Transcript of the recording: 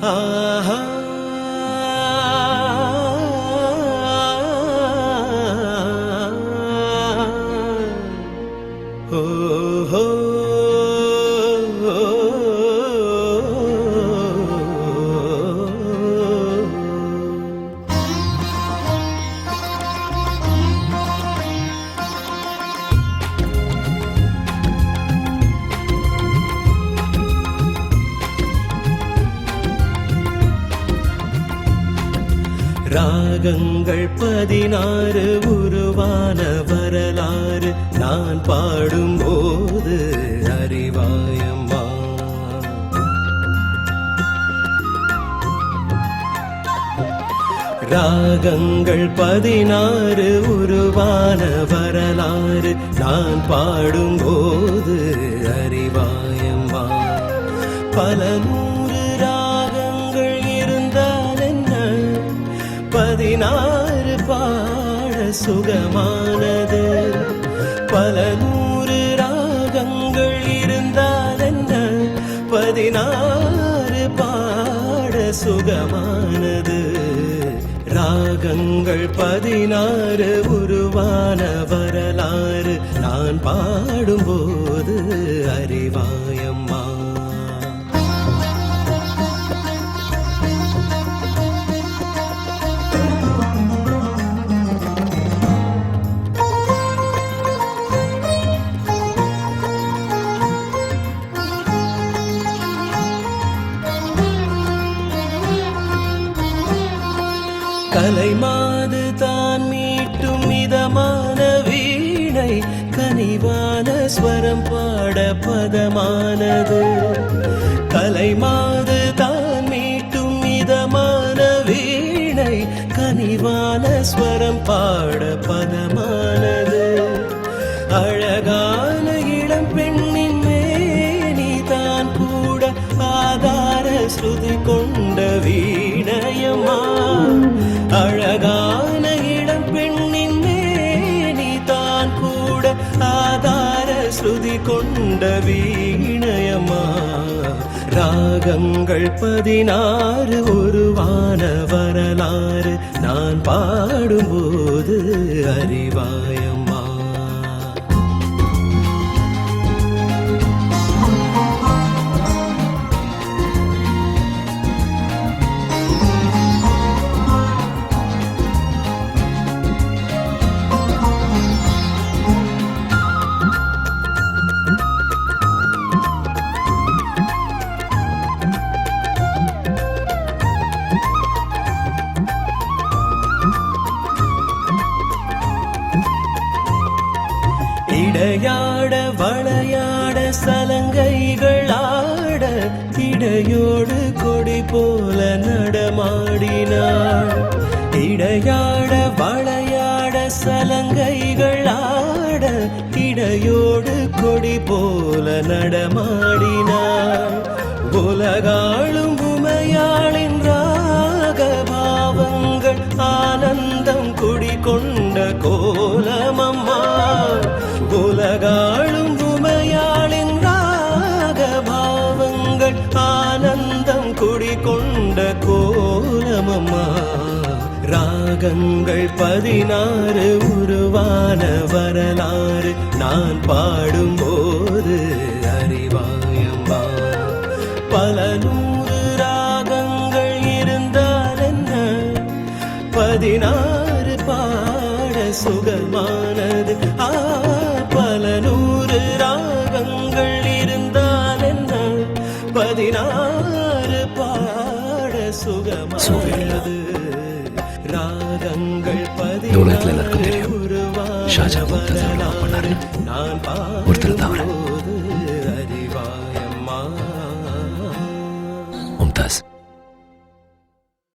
ஆஹா ஓஹோ ராகங்கள் 16 உருவான வரலாறு நான் பாடும்போது அறிவாயம்மா. ராகங்கள் 16 உருவான வரலாறு நான் பாடும்போது அறிவாயம்மா. பல 100 ராகங்கள் இருந்தால் என்ன, 16 பாட சுகமானது. பல 100 ராகங்கள் இருந்தால் என்ன, 16 பாட சுகமானது. ராகங்கள் 16 உருவான வரலாறு நான் பாடும்போது அறிவாயம்மா. கலைமாது தான் மீட்டும் மிதமான வீணை, கனிவான ஸ்வரம் பாட பதமானது. கலைமாது தான் மீட்டும் மிதமான வீணை, கனிவான ஸ்வரம் பாட பதமானது. அழகான இளம் பெண்ணின் மேனி தான் கூட ஆதார ஸ்ருதி கொண்ட வீணையம்மா. அழகான இளம் பெண்ணின் மேனி தான் கூட ஆதார ஸ்ருதி கொண்ட வீணையம்மா. ராகங்கள் 16 உருவான வரலாறு நான் பாடும்போது அறிவாயம்மா. இடையாட வளையாட சலங்கைகள் ஆட, இடையோடு கொடி போல நடமாடினாள். இடையாட வளையாட சலங்கைகள் ஆட, இடையோடு கொடி போல நடமாடினாள். உலகாளும் உமையாளின் ராகபாவங்கள் ஆனந்தம் குடிகொண்ட கோலமம்மா. உலகாளும் உமையாளின் ராகபாவங்கள் ஆனந்தம் குடிகொண்ட கோலமம்மா. ராகங்கள் 16 உருவான வரலாறு நான் பாடும்போது அறிவாயம்மா. பல 100 ராகங்கள் இருந்தால் என்ன, 16 பாட சுகமானது. பல 100 ராகங்கள் இருந்தால் என்ன, 16 பாட சுகமானது. ராகங்கள் 16 உருவான வரலாறு நான் பாடும்போது